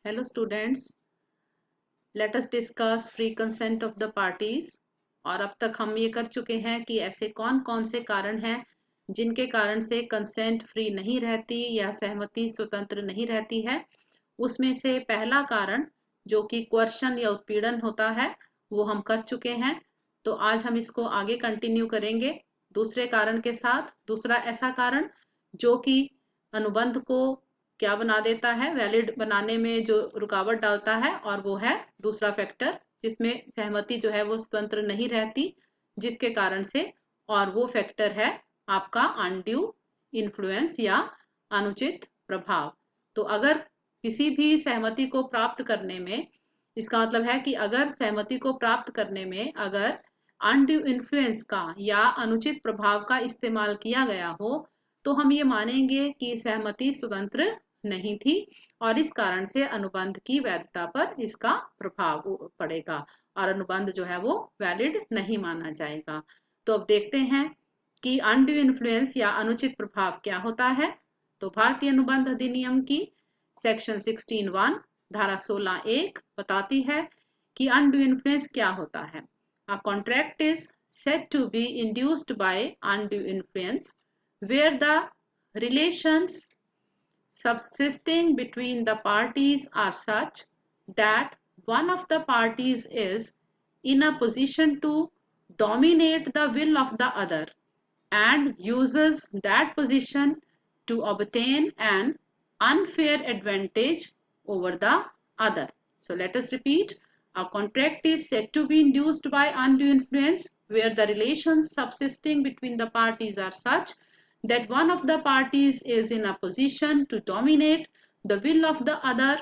Hello students, let us discuss free consent of the parties। और अब तक हम ये कर चुके हैं कि ऐसे कौन कौन से कारण हैं जिनके कारण से कंसेंट फ्री नहीं रहती या सहमति स्वतंत्र नहीं रहती है। उसमें से पहला कारण जो कि क्वेश्चन या उत्पीड़न होता है वो हम कर चुके हैं, तो आज हम इसको आगे कंटिन्यू करेंगे दूसरे कारण के साथ। दूसरा ऐसा कारण जो कि अनुबंध को क्या बना देता है, वैलिड बनाने में जो रुकावट डालता है, और वो है दूसरा फैक्टर जिसमें सहमति जो है वो स्वतंत्र नहीं रहती, जिसके कारण से, और वो फैक्टर है आपका अनड्यू इन्फ्लुएंस या अनुचित प्रभाव। तो अगर किसी भी सहमति को प्राप्त करने में, इसका मतलब है कि अगर सहमति को प्राप्त करने में अगर अनड्यू इन्फ्लुएंस का या अनुचित प्रभाव का इस्तेमाल किया गया हो तो हम ये मानेंगे कि सहमति स्वतंत्र नहीं थी और इस कारण से अनुबंध की वैधता पर इसका प्रभाव पड़ेगा और अनुबंध जो है वो वैलिड नहीं माना जाएगा। तो अब देखते हैं कि अनड्यू इन्फ्लुएंस या अनुचित प्रभाव क्या होता है। तो भारतीय अनुबंध अधिनियम की सेक्शन 16(1) धारा 16(1) बताती है कि अनड्यू इन्फ्लुएंस क्या होता है। A contract is said to be induced by undue influence where the relations subsisting between the parties are such that one of the parties is in a position to dominate the will of the other and uses that position to obtain an unfair advantage over the other. So let us repeat. A contract is said to be induced by undue influence where the relations subsisting between the parties are such that one of the parties is in a position to dominate the will of the other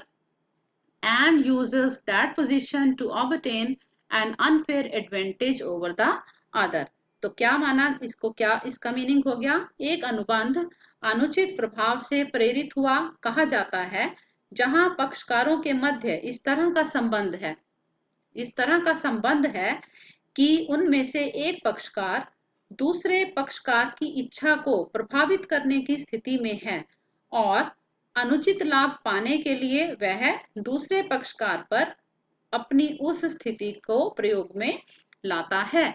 and uses that position to obtain an unfair advantage over the other। तो क्या माना इसको, क्या इसका meaning हो गया, एक अनुबंध अनुचित प्रभाव से प्रेरित हुआ कहा जाता है जहां पक्षकारों के मध्य इस तरह का संबंध है कि उनमें से एक पक्षकार दूसरे पक्षकार की इच्छा को प्रभावित करने की स्थिति में है और अनुचित लाभ पाने के लिए वह दूसरे पक्षकार पर अपनी उस स्थिति को प्रयोग में लाता है।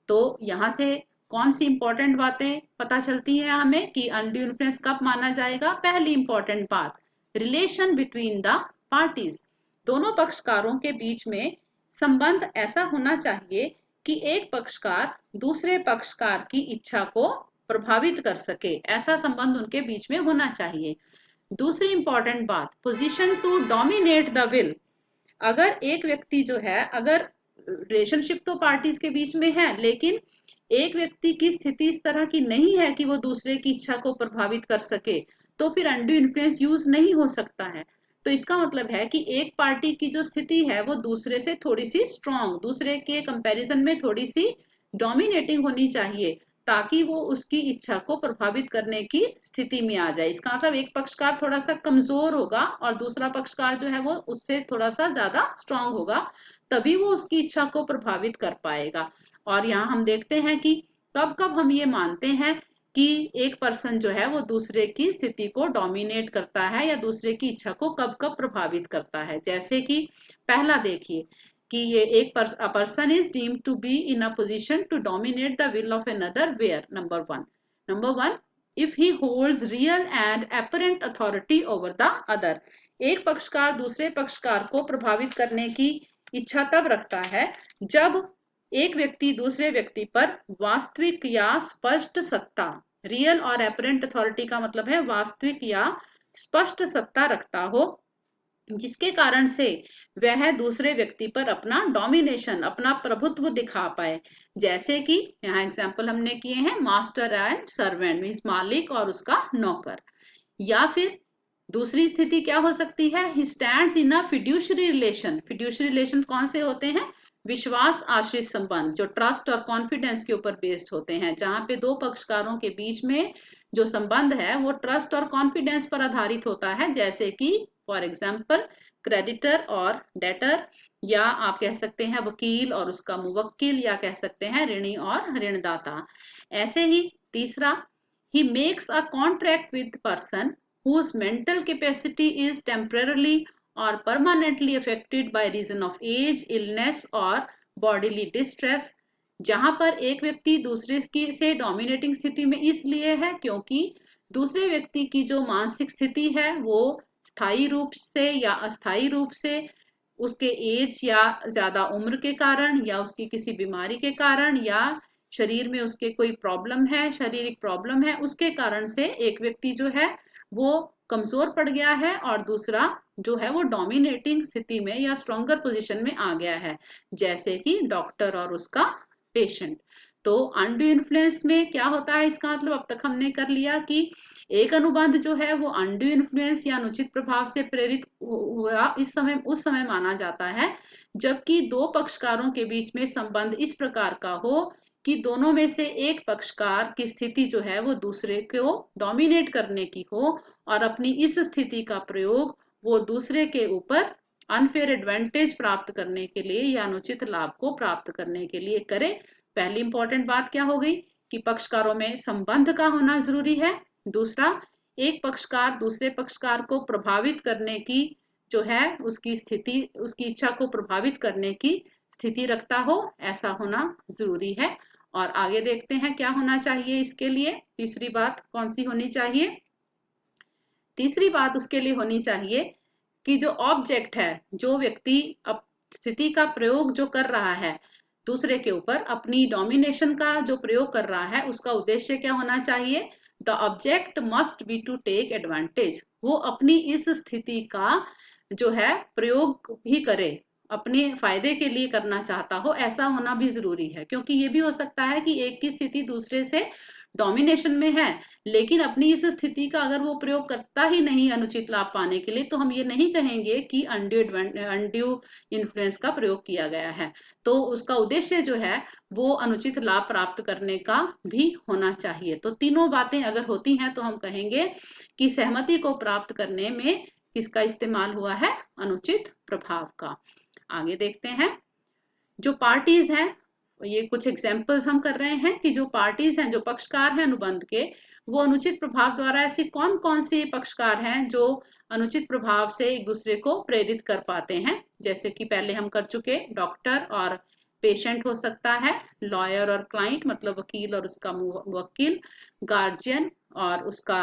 तो यहाँ से कौन सी इंपॉर्टेंट बातें पता चलती हैं हमें कि अनड्यू इन्फ्लुएंस कब माना जाएगा। पहली इंपॉर्टेंट बात, रिलेशन बिटवीन द पार्टीज, दोनों पक्षकारों के बीच में संबंध ऐसा होना चाहिए कि एक पक्षकार दूसरे पक्षकार की इच्छा को प्रभावित कर सके, ऐसा संबंध उनके बीच में होना चाहिए। दूसरी इंपॉर्टेंट बात, position to dominate the will, अगर एक व्यक्ति जो है, अगर रिलेशनशिप तो पार्टीज के बीच में है लेकिन एक व्यक्ति की स्थिति इस तरह की नहीं है कि वो दूसरे की इच्छा को प्रभावित कर सके, तो फिर अनड्यू इन्फ्लुएंस यूज नहीं हो सकता है। तो इसका मतलब है कि एक पार्टी की जो स्थिति है वो दूसरे से थोड़ी सी स्ट्रांग, दूसरे के कंपैरिजन में थोड़ी सी डोमिनेटिंग होनी चाहिए ताकि वो उसकी इच्छा को प्रभावित करने की स्थिति में आ जाए। इसका मतलब एक पक्षकार थोड़ा सा कमजोर होगा और दूसरा पक्षकार जो है वो उससे थोड़ा सा ज्यादा स्ट्रांग होगा, तभी वो उसकी इच्छा को प्रभावित कर पाएगा। और यहाँ हम देखते हैं कि कब कब हम ये मानते हैं कि एक पर्सन जो है वो दूसरे की स्थिति को डोमिनेट करता है या दूसरे की इच्छा को कब कब प्रभावित करता है। जैसे कि पहला देखिए कि ये एक person is deemed to be in a position to dominate the will of another where, number one if he holds real and apparent authority over the other, एक पक्षकार दूसरे पक्षकार को प्रभावित करने की इच्छा तब रखता है जब एक व्यक्ति दूसरे व्यक्ति पर वास्तविक या स्पष्ट सत्ता, रियल और एपरेंट अथॉरिटी का मतलब है वास्तविक या स्पष्ट सत्ता रखता हो, जिसके कारण से वह दूसरे व्यक्ति पर अपना डोमिनेशन, अपना प्रभुत्व दिखा पाए। जैसे कि यहाँ एग्जाम्पल हमने किए हैं मास्टर एंड सर्वेंट, मीन्स मालिक और उसका नौकर। या फिर दूसरी स्थिति क्या हो सकती है, he stands in a fiduciary relation. Fiduciary relation कौन से होते हैं, विश्वास आश्रित संबंध जो ट्रस्ट और कॉन्फिडेंस के ऊपर बेस्ड होते हैं, जहां पे दो पक्षकारों के बीच में जो संबंध है वो ट्रस्ट और कॉन्फिडेंस पर आधारित होता है। जैसे कि फॉर एग्जाम्पल क्रेडिटर और डेटर, या आप कह सकते हैं वकील और उसका मुवक्किल, या कह सकते हैं ऋणी और ऋणदाता। ऐसे ही तीसरा, he makes a contract with person whose mental capacity is temporarily और permanently affected by reason of age, illness और बॉडीली डिस्ट्रेस। जहां पर एक व्यक्ति दूसरे की से डोमिनेटिंग स्थिति में इसलिए है क्योंकि दूसरे व्यक्ति की जो मानसिक स्थिति है वो स्थायी रूप से या अस्थायी रूप से उसके एज या ज्यादा उम्र के कारण या उसकी किसी बीमारी के कारण या शरीर में उसके कोई प्रॉब्लम है, शारीरिक प्रॉब्लम है, उसके कारण से एक व्यक्ति जो है वो कमजोर पड़ गया है और दूसरा जो है वो डोमिनेटिंग स्थिति में या स्ट्रॉन्गर पोजीशन में आ गया है, जैसे कि डॉक्टर और उसका पेशेंट। तो अनड्यू इन्फ्लुएंस में क्या होता है, इसका मतलब अब तक हमने कर लिया कि एक अनुबंध जो है वो अनड्यू इन्फ्लुएंस या अनुचित प्रभाव से प्रेरित हुआ इस समय उस समय माना जाता है जबकि दो पक्षकारों के बीच में संबंध इस प्रकार का हो कि दोनों में से एक पक्षकार की स्थिति जो है वो दूसरे को डोमिनेट करने की हो और अपनी इस स्थिति का प्रयोग वो दूसरे के ऊपर अनफेयर एडवांटेज प्राप्त करने के लिए या अनुचित लाभ को प्राप्त करने के लिए करे। पहली इंपॉर्टेंट बात क्या हो गई कि पक्षकारों में संबंध का होना जरूरी है। दूसरा, एक पक्षकार दूसरे पक्षकार को प्रभावित करने की जो है उसकी स्थिति उसकी इच्छा को प्रभावित करने की स्थिति रखता हो, ऐसा होना जरूरी है। और आगे देखते हैं क्या होना चाहिए इसके लिए। तीसरी बात कौन सी होनी चाहिए? तीसरी बात उसके लिए होनी चाहिए कि जो ऑब्जेक्ट है, जो व्यक्ति अब स्थिति का प्रयोग जो कर रहा है दूसरे के ऊपर अपनी डोमिनेशन का जो प्रयोग कर रहा है उसका उद्देश्य क्या होना चाहिए? The object must be to take advantage. वो अपनी इस स्थिति का जो है प्रयोग भी करे, अपने फायदे के लिए करना चाहता हो, ऐसा होना भी जरूरी है। क्योंकि ये भी हो सकता है कि एक की स्थिति दूसरे से डोमिनेशन में है लेकिन अपनी इस स्थिति का अगर वो प्रयोग करता ही नहीं अनुचित लाभ पाने के लिए तो हम ये नहीं कहेंगे कि अनड्यू इन्फ्लुएंस का प्रयोग किया गया है। तो उसका उद्देश्य जो है वो अनुचित लाभ प्राप्त करने का भी होना चाहिए। तो तीनों बातें अगर होती हैं तो हम कहेंगे कि सहमति को प्राप्त करने में किसका इस्तेमाल हुआ है? अनुचित प्रभाव का। आगे देखते हैं जो पार्टीज हैं, ये कुछ एग्जाम्पल्स हम कर रहे हैं कि जो पार्टीज हैं, जो पक्षकार हैं अनुबंध के, वो अनुचित प्रभाव द्वारा ऐसी कौन कौन से पक्षकार हैं जो अनुचित प्रभाव से एक दूसरे को प्रेरित कर पाते हैं। जैसे कि पहले हम कर चुके, डॉक्टर और पेशेंट हो सकता है, लॉयर और क्लाइंट मतलब वकील और उसका मुवक्किल, गार्जियन और उसका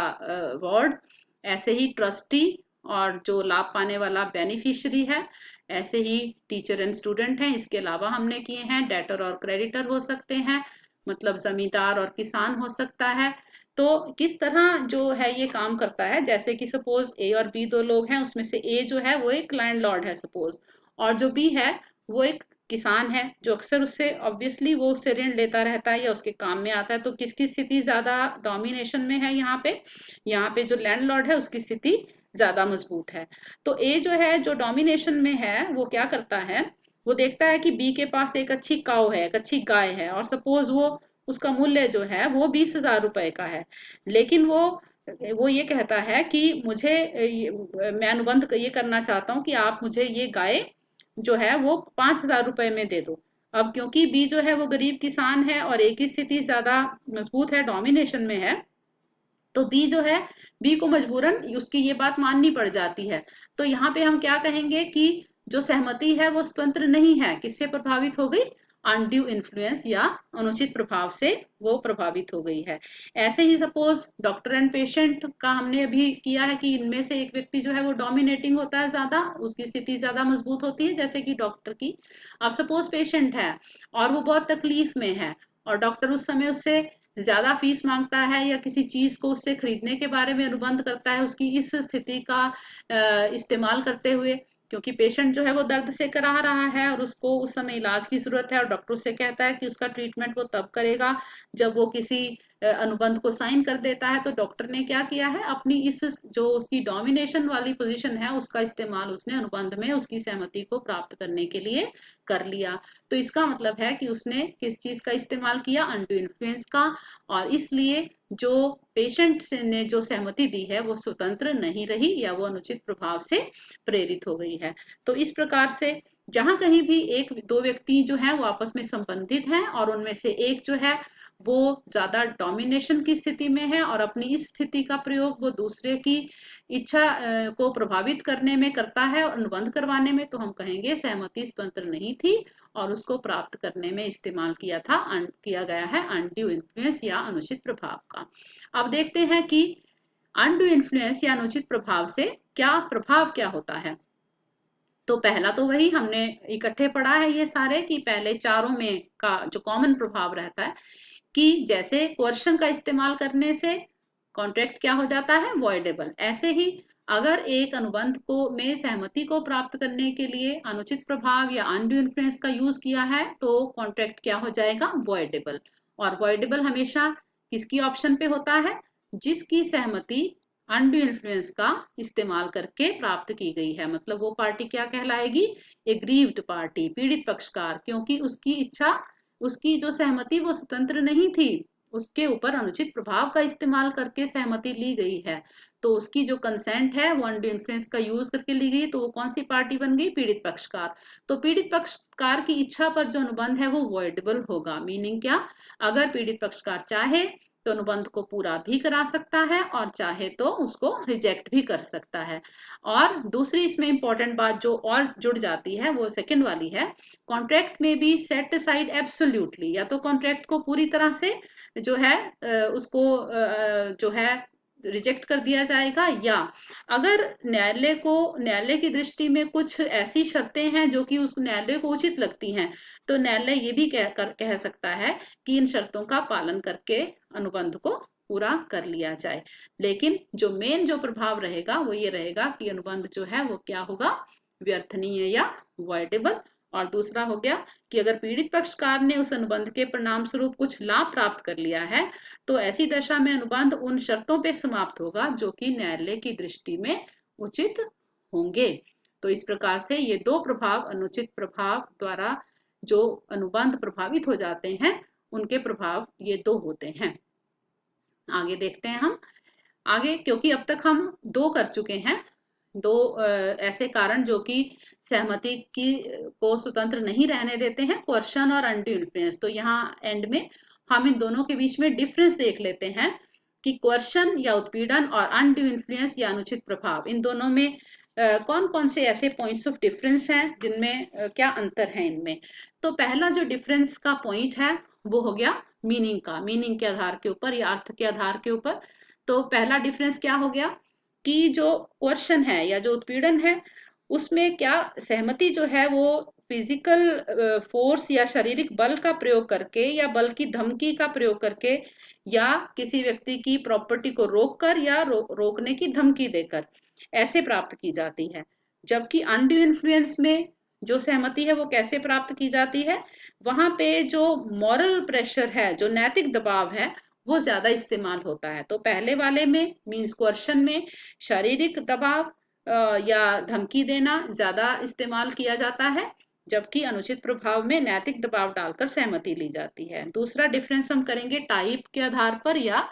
वार्ड, ऐसे ही ट्रस्टी और जो लाभ पाने वाला बेनिफिशियरी है, ऐसे ही टीचर एंड स्टूडेंट हैं। इसके अलावा हमने किए हैं डेटर और क्रेडिटर हो सकते हैं, मतलब जमींदार और किसान हो सकता है। तो किस तरह जो है ये काम करता है, जैसे कि सपोज ए और बी दो लोग हैं, उसमें से ए जो है वो एक लैंडलॉर्ड है सपोज, और जो बी है वो एक किसान है जो अक्सर उससे ऑब्वियसली वो उससे ऋण लेता रहता है या उसके काम में आता है। तो किसकी स्थिति ज्यादा डोमिनेशन में है? यहाँ पे जो लैंडलॉर्ड है उसकी स्थिति ज्यादा मजबूत है। तो ए जो है जो डोमिनेशन में है वो क्या करता है, वो देखता है कि बी के पास एक अच्छी काऊ है, एक अच्छी गाय है, और सपोज वो उसका मूल्य जो है वो 20,000 रुपए का है। लेकिन वो ये कहता है कि मुझे मैं अनुबंध ये करना चाहता हूँ कि आप मुझे ये गाय जो है वो 5,000 रुपए में दे दो। अब क्योंकि बी जो है वो गरीब किसान है और ए की स्थिति ज्यादा मजबूत है, डोमिनेशन में है, तो बी जो है, बी को मजबूरन उसकी ये बात माननी पड़ जाती है। तो यहाँ पे हम क्या कहेंगे कि जो सहमति है वो स्वतंत्र नहीं है, किससे प्रभावित हो गई? अनड्यू इन्फ्लुएंस या अनुचित प्रभाव से वो प्रभावित हो गई है। ऐसे ही सपोज डॉक्टर एंड पेशेंट का हमने अभी किया है कि इनमें से एक व्यक्ति जो है वो डोमिनेटिंग होता है, ज्यादा उसकी स्थिति ज्यादा मजबूत होती है, जैसे कि डॉक्टर की। अब सपोज पेशेंट है और वो बहुत तकलीफ में है और डॉक्टर उस समय उससे ज्यादा फीस मांगता है या किसी चीज को उससे खरीदने के बारे में अनुबंध करता है उसकी इस स्थिति का इस्तेमाल करते हुए, क्योंकि पेशेंट जो है वो दर्द से करा रहा है और उसको उस समय इलाज की जरूरत है और डॉक्टर उससे कहता है कि उसका ट्रीटमेंट वो तब करेगा जब वो किसी अनुबंध को साइन कर देता है। तो डॉक्टर ने क्या किया है, अपनी इस जो उसकी डोमिनेशन वाली पोजीशन है उसका इस्तेमाल उसने अनुबंध में उसकी सहमति को प्राप्त करने के लिए कर लिया। तो इसका मतलब है कि उसने किस चीज का इस्तेमाल किया? अनड्यू इन्फ्लुएंस का। और इसलिए जो पेशेंट ने जो सहमति दी है वो स्वतंत्र नहीं रही या वो अनुचित प्रभाव से प्रेरित हो गई है। तो इस प्रकार से जहां कहीं भी एक दो व्यक्ति जो है वो आपस में संबंधित हैं और उनमें से एक जो है वो ज्यादा डोमिनेशन की स्थिति में है और अपनी इस स्थिति का प्रयोग वो दूसरे की इच्छा को प्रभावित करने में करता है और अनुबंध करवाने में, तो हम कहेंगे सहमति स्वतंत्र नहीं थी और उसको प्राप्त करने में इस्तेमाल किया गया है अनड्यू इन्फ्लुएंस या अनुचित प्रभाव का। अब देखते हैं कि अनड्यू इन्फ्लुएंस या अनुचित प्रभाव से क्या प्रभाव क्या होता है। तो पहला तो वही हमने इकट्ठे पढ़ा है ये सारे, कि पहले चारों में का जो कॉमन प्रभाव रहता है कि जैसे कोर्शन का इस्तेमाल करने से कॉन्ट्रैक्ट क्या हो जाता है, वॉइडेबल। ऐसे ही अगर एक अनुबंध को में सहमति को प्राप्त करने के लिए अनुचित प्रभाव या अनड्यू इन्फ्लुएंस का यूज किया है तो कॉन्ट्रैक्ट क्या हो जाएगा, वॉइडेबल। और वॉइडेबल हमेशा किसकी ऑप्शन पे होता है, जिसकी सहमति अनड्यू इन्फ्लुएंस का इस्तेमाल करके प्राप्त की गई है। मतलब वो पार्टी क्या कहलाएगी, एग्रीव्ड पार्टी, पीड़ित पक्षकार, क्योंकि उसकी इच्छा, उसकी जो सहमति वो स्वतंत्र नहीं थी, उसके ऊपर अनुचित प्रभाव का इस्तेमाल करके सहमति ली गई है। तो उसकी जो कंसेंट है वो अनड्यू इन्फ्लुएंस का यूज करके ली गई, तो वो कौन सी पार्टी बन गई, पीड़ित पक्षकार। तो पीड़ित पक्षकार की इच्छा पर जो अनुबंध है वो वॉइडेबल होगा। मीनिंग क्या, अगर पीड़ित पक्षकार चाहे तो अनुबंध को पूरा भी करा सकता है और चाहे तो उसको रिजेक्ट भी कर सकता है। और दूसरी इसमें इंपॉर्टेंट बात जो और जुड़ जाती है वो सेकंड वाली है, कॉन्ट्रैक्ट में भी सेट असाइड एब्सोल्यूटली, या तो कॉन्ट्रैक्ट को पूरी तरह से जो है उसको जो है रिजेक्ट कर दिया जाएगा, या अगर न्यायालय की दृष्टि में कुछ ऐसी शर्तें हैं जो कि उस न्यायालय को उचित लगती हैं, तो न्यायालय ये भी कह सकता है कि इन शर्तों का पालन करके अनुबंध को पूरा कर लिया जाए। लेकिन जो प्रभाव रहेगा वो ये रहेगा कि अनुबंध जो है वो क्या होगा, व्यर्थनीय या वॉइडेबल। और दूसरा हो गया कि अगर पीड़ित पक्षकार ने उस अनुबंध के परिणाम स्वरूप कुछ लाभ प्राप्त कर लिया है तो ऐसी दशा में अनुबंध उन शर्तों पे समाप्त होगा जो कि न्यायालय की दृष्टि में उचित होंगे। तो इस प्रकार से ये दो प्रभाव, अनुचित प्रभाव द्वारा जो अनुबंध प्रभावित हो जाते हैं उनके प्रभाव ये दो होते हैं। आगे देखते हैं हम आगे, क्योंकि अब तक हम दो कर चुके हैं, दो ऐसे कारण जो कि सहमति की को स्वतंत्र नहीं रहने देते हैं, कोर्शन और अनड्यू इन्फ्लुएंस। तो यहाँ एंड में हम इन दोनों के बीच में डिफरेंस देख लेते हैं कि कोर्शन या उत्पीड़न और अनड्यू इन्फ्लुएंस या अनुचित प्रभाव, इन दोनों में कौन कौन से ऐसे पॉइंट्स ऑफ डिफरेंस हैं जिनमें क्या अंतर है इनमें। तो पहला जो डिफरेंस का पॉइंट है वो हो गया मीनिंग का, मीनिंग के आधार के ऊपर या अर्थ के आधार के ऊपर। तो पहला डिफरेंस क्या हो गया कि जो कोर्शन है या जो उत्पीड़न है उसमें क्या सहमति जो है वो फिजिकल फोर्स या शारीरिक बल का प्रयोग करके या बल की धमकी का प्रयोग करके या किसी व्यक्ति की प्रॉपर्टी को रोककर या रोकने की धमकी देकर ऐसे प्राप्त की जाती है। जबकि अनड्यू इन्फ्लुएंस में जो सहमति है वो कैसे प्राप्त की जाती है, वहां पे जो मॉरल प्रेशर है, जो नैतिक दबाव है वो ज्यादा इस्तेमाल होता है। तो पहले वाले में मीन्स कोर्शन में शारीरिक दबाव या धमकी देना ज्यादा इस्तेमाल किया जाता है, जबकि अनुचित प्रभाव में नैतिक दबाव डालकर सहमति ली जाती है। दूसरा डिफरेंस हम करेंगे टाइप के आधार पर या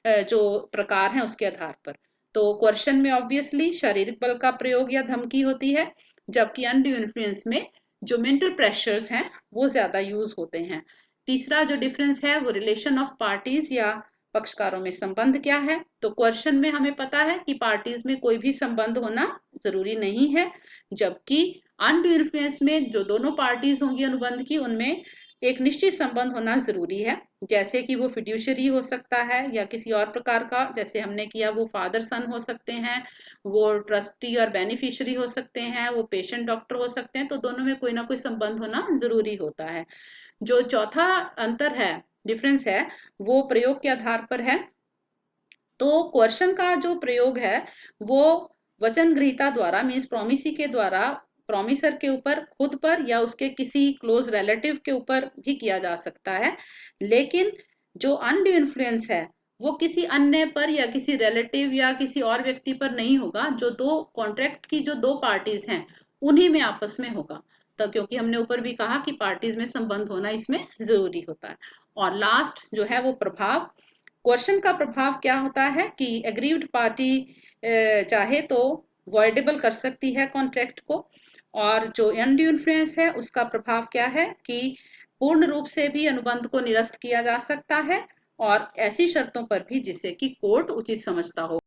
जो प्रकार है उसके आधार पर। तो कोर्शन में ऑब्वियसली शारीरिक बल का प्रयोग या धमकी होती है, जबकि अनड्यू इन्फ्लुएंस में जो मेंटल प्रेशर्स हैं वो ज्यादा यूज होते हैं। तीसरा जो डिफरेंस है वो रिलेशन ऑफ पार्टीज या पक्षकारों में संबंध क्या है। तो क्वेश्चन में हमें पता है कि पार्टीज में कोई भी संबंध होना जरूरी नहीं है, जबकि अनड्यू इन्फ्लुएंस में जो दोनों पार्टीज होंगी अनुबंध की उनमें एक निश्चित संबंध होना जरूरी है, जैसे कि वो फिड्यूशरी हो सकता है या किसी और प्रकार का, जैसे हमने किया वो फादर सन हो सकते हैं, वो ट्रस्टी और बेनिफिशियरी हो सकते हैं, वो पेशेंट डॉक्टर हो सकते हैं। तो दोनों में कोई ना कोई संबंध होना जरूरी होता है। जो चौथा अंतर है, डिफरेंस है, वो प्रयोग के आधार पर है। तो क्वेश्चन का जो प्रयोग है वो वचन ग्रहीता द्वारा मीन्स प्रोमिसी के द्वारा प्रोमिसर के ऊपर खुद पर या उसके किसी क्लोज रिलेटिव के ऊपर भी किया जा सकता है, लेकिन जो अनड्यू इन्फ्लुएंस है वो किसी अन्य पर या किसी रिलेटिव या किसी और व्यक्ति पर नहीं होगा, जो दो कॉन्ट्रैक्ट की जो दो पार्टीज हैं उन्हीं में आपस में होगा। तो क्योंकि हमने ऊपर भी कहा कि पार्टीज में संबंध होना इसमें जरूरी होता है। और लास्ट जो है वो प्रभाव, क्वेश्चन का प्रभाव क्या होता है कि एग्रीव्ड पार्टी चाहे तो वॉइडेबल कर सकती है कॉन्ट्रैक्ट को, और जो अनड्यू इन्फ्लुएंस है उसका प्रभाव क्या है कि पूर्ण रूप से भी अनुबंध को निरस्त किया जा सकता है और ऐसी शर्तों पर भी जिसे कि कोर्ट उचित समझता हो।